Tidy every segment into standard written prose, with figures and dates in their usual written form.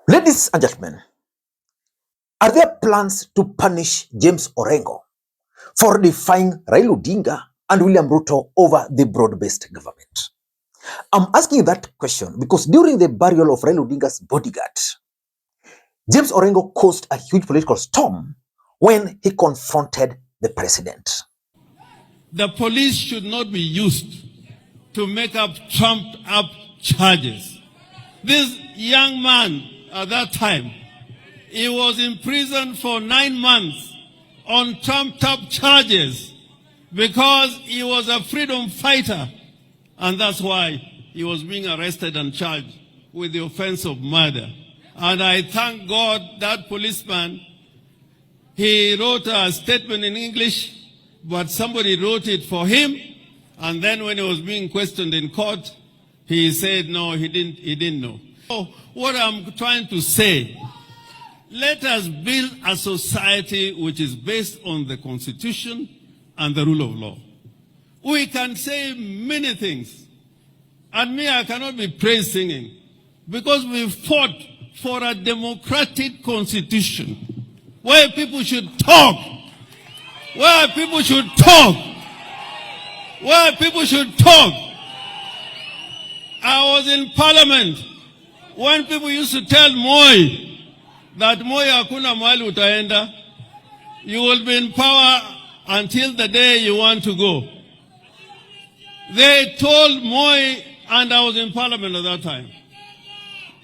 Ladies and gentlemen, are there plans to punish James Orengo for defying Raila Odinga and William Ruto over the broad-based government? I'm asking that question because during the burial of Raila Odinga's bodyguard, James Orengo caused a huge political storm when he confronted the president. The police should not be used to make up trumped-up charges. This young man at that time, he was in prison for 9 months on trumped-up charges because he was a freedom fighter, and that's why he was being arrested and charged with the offense of murder. And I thank God that policeman, he wrote a statement in English, but somebody wrote it for him, and then when he was being questioned in court, he said no, he didn't know. So what I'm trying to say, let us build a society which is based on the Constitution and the rule of law. We can say many things, and me, I cannot be praise singing, because we fought for a democratic constitution where people should talk, where people should talk, where people should talk. I was in parliament when people used to tell Moi that Moi hakuna mahali utaenda, you will be in power until the day you want to go. They told Moi, and I was in parliament at that time.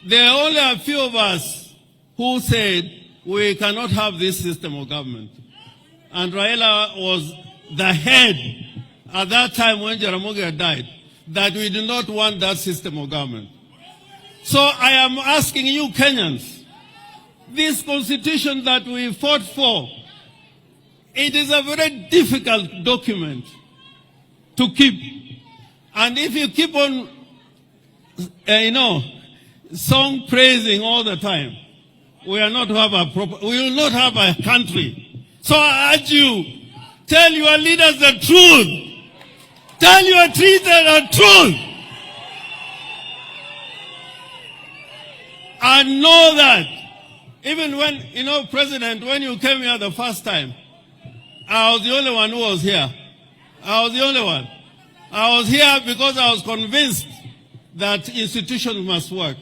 There are only a few of us who said we cannot have this system of government. And Raila was the head at that time when Jaramogi died, that we do not want that system of government. So I am asking you Kenyans, this constitution that we fought for, it is a very difficult document to keep. And if you keep on, song praising all the time, we will not have a country. So I urge you, tell your leaders the truth. Tell your leaders the truth. And know that even when, President, when you came here the first time, I was the only one who was here. I was the only one. I was here because I was convinced that institutions must work.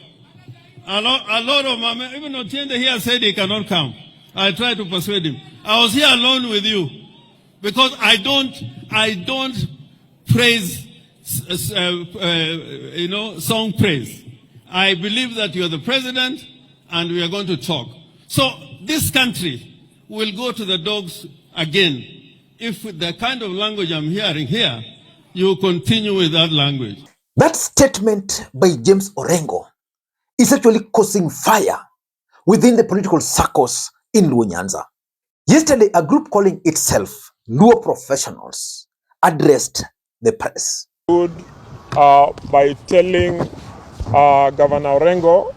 A lot of my, even Otiende here said he cannot come. I tried to persuade him. I was here alone with you because I don't praise, song praise. I believe that you are the president and we are going to talk. So this country will go to the dogs again if the kind of language I'm hearing here, you continue with that language. That statement by James Orengo is actually causing fire within the political circles in Luo Nyanza. Yesterday, a group calling itself Luo Professionals addressed the press. By telling Governor Orengo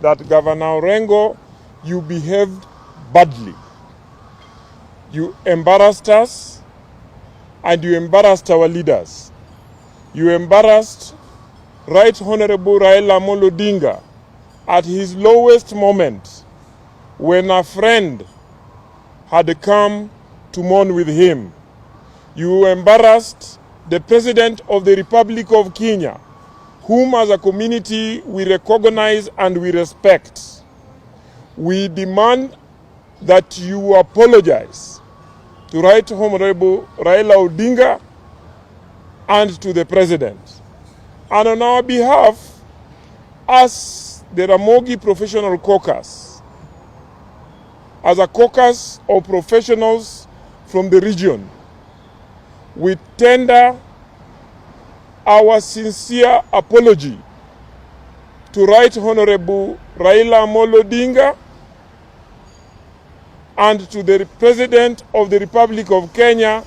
that Governor Orengo, you behaved badly. You embarrassed us and you embarrassed our leaders. You embarrassed Right Honorable Raila Odinga at his lowest moment when a friend had come to mourn with him. You embarrassed the President of the Republic of Kenya, whom as a community we recognize and we respect. We demand that you apologize to Right Honorable Raila Odinga and to the President. And on our behalf, as the Ramogi Professional Caucus, as a caucus of professionals from the region, we tender our sincere apology to Right Honorable Raila Odinga and to the President of the Republic of Kenya,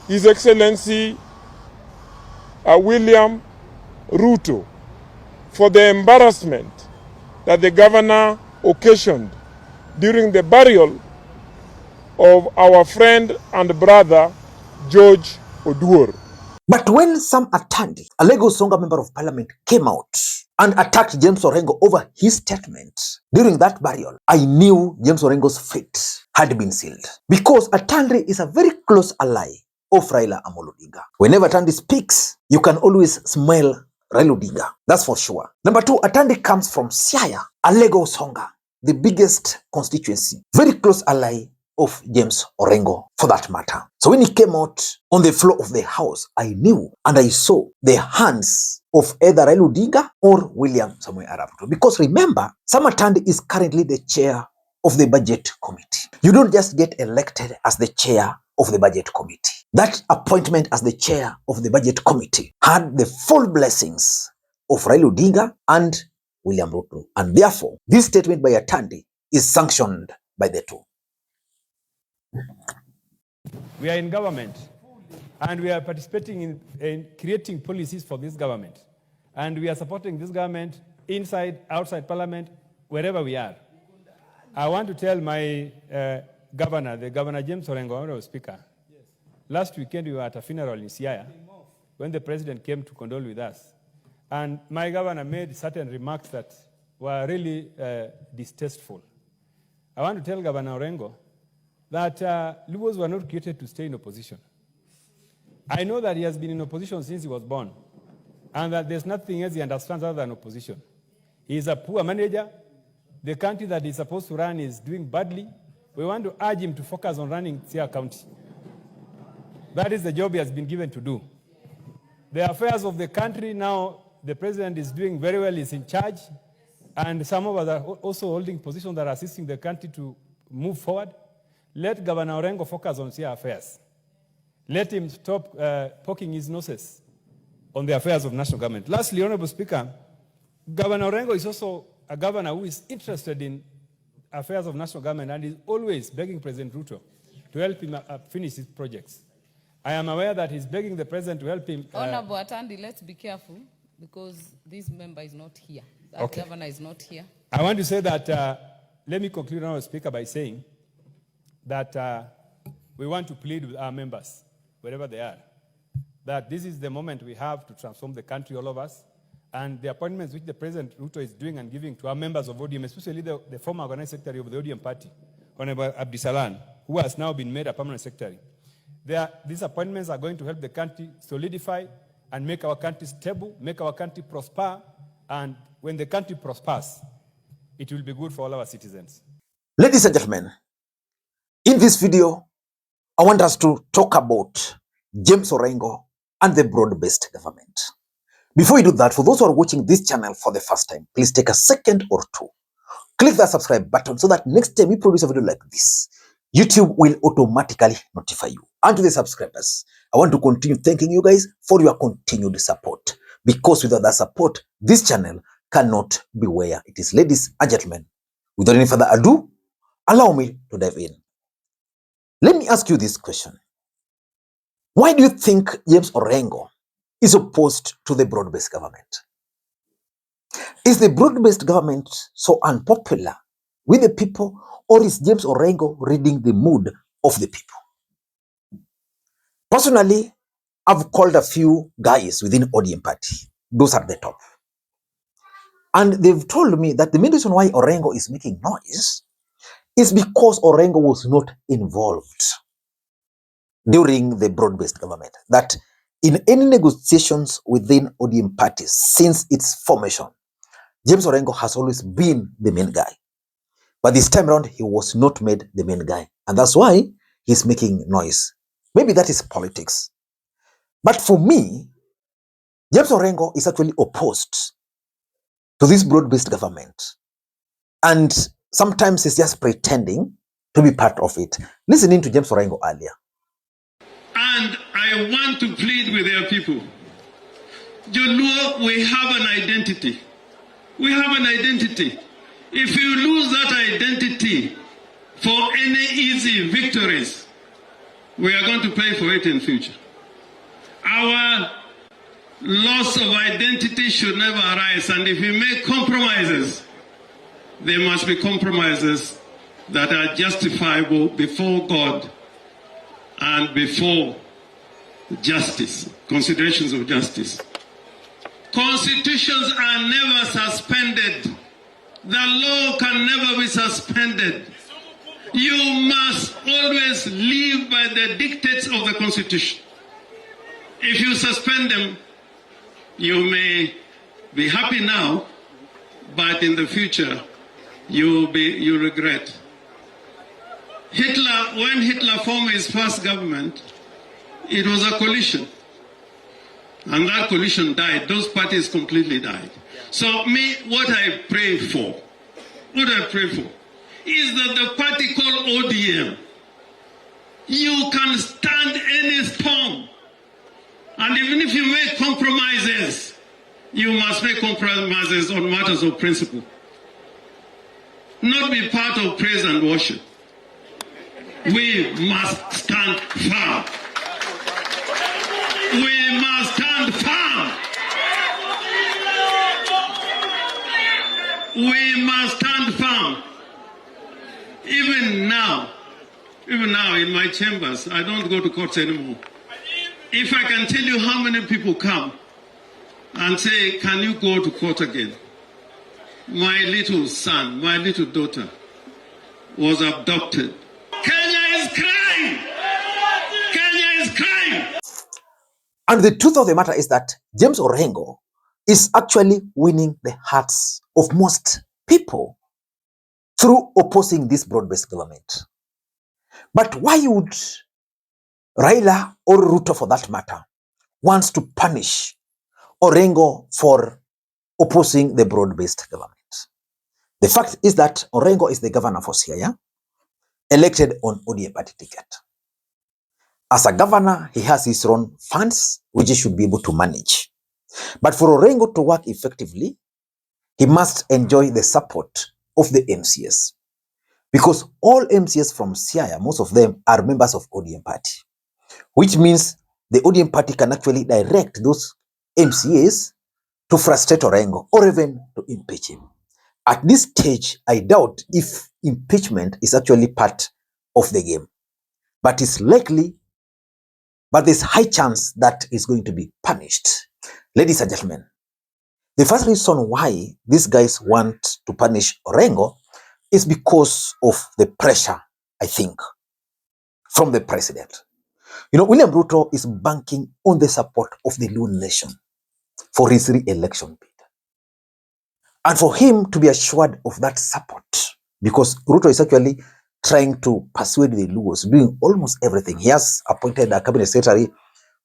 His Excellency William Ruto, for the embarrassment that the governor occasioned during the burial of our friend and brother, George Oduor. But when Sam Atandi, a Lagos Songa member of parliament, came out and attacked James Orengo over his statement during that burial, I knew James Orengo's fate had been sealed. Because Atandi is a very close ally of Raila Odinga. Whenever Atandi speaks, you can always smell Raila Odinga. That's for sure. Number two, Atandi comes from Siaya, a Lagos Songa, the biggest constituency, very close ally of James Orengo for that matter. So when he came out on the floor of the house, I knew and I saw the hands of either Raila Odinga or William Samoei Arap Ruto. Because remember, Sam Atandi is currently the chair of the budget committee. You don't just get elected as the chair of the budget committee. That appointment as the chair of the budget committee had the full blessings of Raila Odinga and William Ruto. And therefore, this statement by Atandi is sanctioned by the two. We are in government, and we are participating in creating policies for this government. And we are supporting this government inside, outside parliament, wherever we are. I want to tell my governor, the Governor James Orengo, Honorable Speaker, yes. Last weekend we were at a funeral in Siaya when the president came to condole with us. And my governor made certain remarks that were really distasteful. I want to tell Governor Orengo that Luos were not created to stay in opposition. I know that he has been in opposition since he was born, and that there's nothing else he understands other than opposition. He is a poor manager. The country that he's supposed to run is doing badly. We want to urge him to focus on running Siaya County. That is the job he has been given to do. The affairs of the country now, the president is doing very well, he's in charge, and some of us are also holding positions that are assisting the country to move forward. Let Governor Orengo focus on Siaya affairs. Let him stop poking his noses on the affairs of national government. Lastly, Honorable Speaker, Governor Orengo is also a governor who is interested in affairs of national government and is always begging President Ruto to help him finish his projects. I am aware that he's begging the president to help him. Honorable Atandi, let's be careful because this member is not here. That governor is not here. I want to say that, let me conclude, Honorable Speaker, by saying that we want to plead with our members, wherever they are, that this is the moment we have to transform the country, all of us, and the appointments which the President Ruto is doing and giving to our members of ODM, especially the former organizing secretary of the ODM party, Honorable Abdisalan, who has now been made a permanent secretary. These appointments are going to help the country solidify and make our country stable, make our country prosper, and when the country prospers, it will be good for all our citizens. Ladies and gentlemen, in this video, I want us to talk about James Orengo and the broad-based government. Before we do that, for those who are watching this channel for the first time, please take a second or two. Click that subscribe button so that next time we produce a video like this, YouTube will automatically notify you. And to the subscribers, I want to continue thanking you guys for your continued support. Because without that support, this channel cannot be where it is. Ladies and gentlemen, without any further ado, allow me to dive in. Let me ask you this question. Why do you think James Orengo is opposed to the broad-based government? Is the broad-based government so unpopular with the people, or is James Orengo reading the mood of the people? Personally, I've called a few guys within ODM party. Those are the top. And they've told me that the main reason why Orengo is making noise is because Orengo was not involved during the broad-based government. That in any negotiations within ODM parties since its formation, James Orengo has always been the main guy. But this time around, he was not made the main guy. And that's why he's making noise. Maybe that is politics. But for me, James Orengo is actually opposed to this broad-based government. And sometimes he's just pretending to be part of it. Listening to James Orengo earlier. And I want to plead with their people. Luo, we have an identity. We have an identity. If you lose that identity for any easy victories, we are going to pay for it in future. Our loss of identity should never arise, and if we make compromises, there must be compromises that are justifiable before God and before justice, considerations of justice. Constitutions are never suspended. The law can never be suspended. You must always live by the dictates of the Constitution. If you suspend them, you may be happy now, but in the future, you regret. When Hitler formed his first government, it was a coalition. And that coalition died. Those parties completely died. So what I pray for is that the party called ODM, you can stand any storm. And even if you make compromises, you must make compromises on matters of principle. Not be part of praise and worship. We must stand firm. We must stand firm. We must stand firm. Even now in my chambers, I don't go to courts anymore. If I can tell you how many people come and say, can you go to court again? My little son, my little daughter was abducted. Kenya is crying. Kenya is crying. And the truth of the matter is that James Orengo is actually winning the hearts of most people through opposing this broad-based government. But why would Raila or Ruto, for that matter, wants to punish Orengo for opposing the broad-based government? The fact is that Orengo is the governor for Siaya, elected on ODM party ticket. As a governor, he has his own funds, which he should be able to manage. But for Orengo to work effectively, he must enjoy the support of the MCS. Because all MCS from Siaya, most of them are members of ODM party, which means the ODM party can actually direct those MCAs to frustrate Orengo or even to impeach him. At this stage, I doubt if impeachment is actually part of the game, but it's likely, but there's high chance that it's going to be punished. Ladies and gentlemen, the first reason why these guys want to punish Orengo is because of the pressure, I think, from the president. William Ruto is banking on the support of the Luo nation for his re-election bid. And for him to be assured of that support, because Ruto is actually trying to persuade the Luos, doing almost everything. He has appointed a cabinet secretary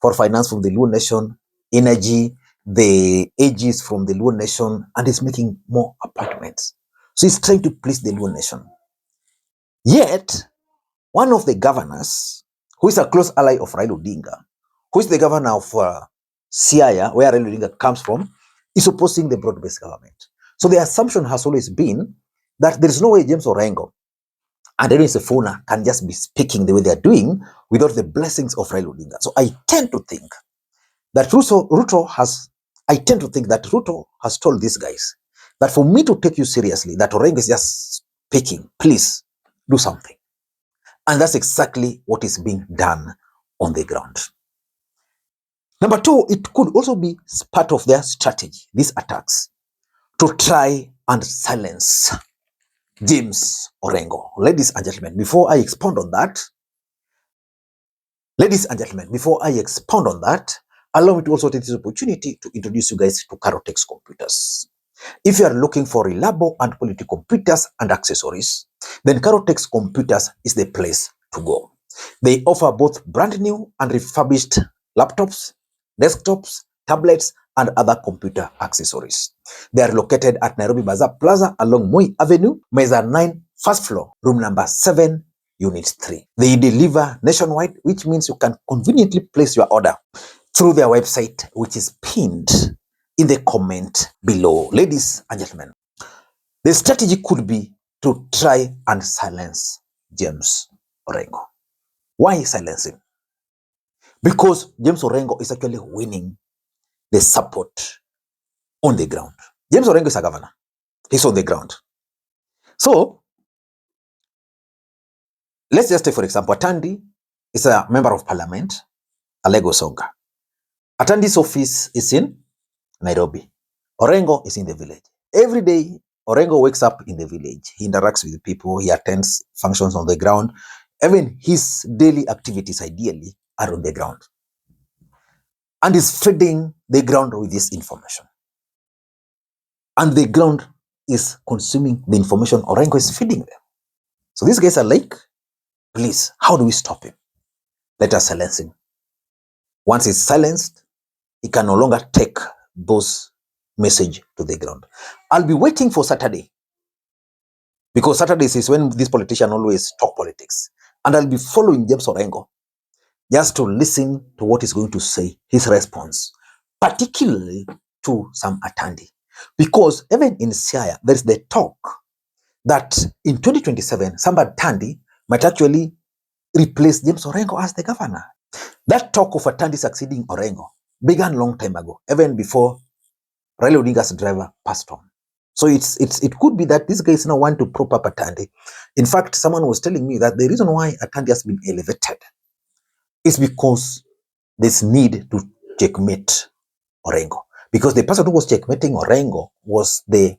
for finance from the Luo nation, energy, the AGs from the Luo nation, and is making more appointments. So he's trying to please the Luo nation. Yet, one of the governors, who is a close ally of Raila Odinga, who is the governor of Siaya, where Raila Odinga comes from, is opposing the broad-based government. So the assumption has always been that there is no way James Orengo and Edwin Sifuna can just be speaking the way they are doing without the blessings of Raila Odinga. So I tend to think that Ruto has told these guys that for me to take you seriously, that Orengo is just speaking, please do something. And that's exactly what is being done on the ground. Number two, it could also be part of their strategy, these attacks, to try and silence James Orengo. Ladies and gentlemen, before I expound on that, allow me to also take this opportunity to introduce you guys to Carotex computers. If you are looking for reliable and quality computers and accessories, then Carotex computers is the place to go. They offer both brand new and refurbished laptops, desktops, tablets, and other computer accessories. They are located at Nairobi Bazaar Plaza along Moi Avenue, Meza 9, first floor, room number 7, unit 3. They deliver nationwide, which means you can conveniently place your order through their website, which is pinned in the comment below. Ladies and gentlemen, the strategy could be to try and silence James Orengo. Why silence him? Because James Orengo is actually winning the support on the ground. James Orengo is a governor. He's on the ground. So, let's just take, for example, Tandi is a member of parliament. Lagos Oga. Atandi's office is in Nairobi. Orengo is in the village. Every day, Orengo wakes up in the village. He interacts with people. He attends functions on the ground. Even his daily activities, ideally, are on the ground. And is feeding the ground with this information. And the ground is consuming the information Orengo is feeding them. So these guys are like, please, how do we stop him? Let us silence him. Once he's silenced, he can no longer take those message to the ground. I'll be waiting for Saturday, because Saturdays is when these politicians always talk politics. And I'll be following James Orengo just to listen to what he's going to say, his response, particularly to Sam Atandi. Because even in Siaya, there is the talk that in 2027, Sam Atandi might actually replace James Orengo as the governor. That talk of Atandi succeeding Orengo began long time ago, even before Raila Odinga's driver passed on. So it could be that these guys now want to prop up Atandi. In fact, someone was telling me that the reason why Atandi has been elevated is because there's need to checkmate Orengo. Because the person who was checkmating Orengo was the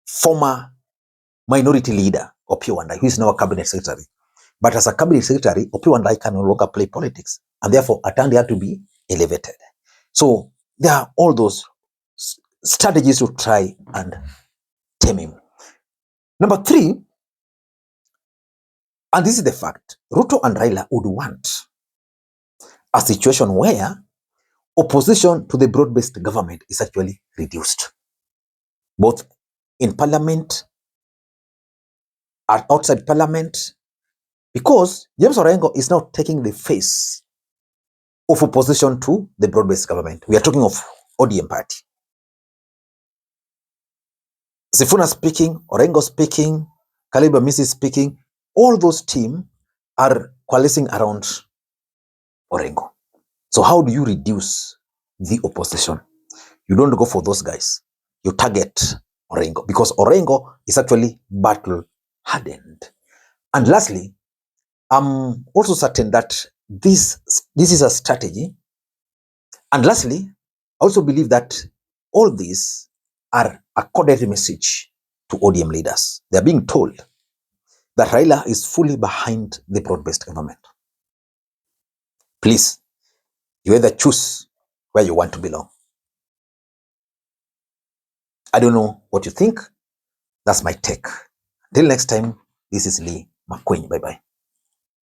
former minority leader, Opiyo Wandayi, who is now a cabinet secretary. But as a cabinet secretary, Opiyo Wandayi can no longer play politics. And therefore, Atandi had to be elevated. So there are all those strategies to try and tame him. Number 3, and this is the fact, Ruto and Raila would want a situation where opposition to the broad-based government is actually reduced, both in parliament and outside parliament, because James Orengo is now taking the face of opposition to the broad-based government. We are talking of ODM party. Sifuna speaking, Orengo speaking, Kaliba Misi speaking, all those teams are coalescing around Orengo. So how do you reduce the opposition? You don't go for those guys. You target Orengo, because Orengo is actually battle hardened. And lastly, I'm also certain that this is a strategy. And lastly, I also believe that all these are a coded message to ODM leaders. They are being told that Raila is fully behind the broad-based government. Please, you either choose where you want to belong. I don't know what you think. That's my take. Till next time, this is Lee Makwiny. Bye-bye.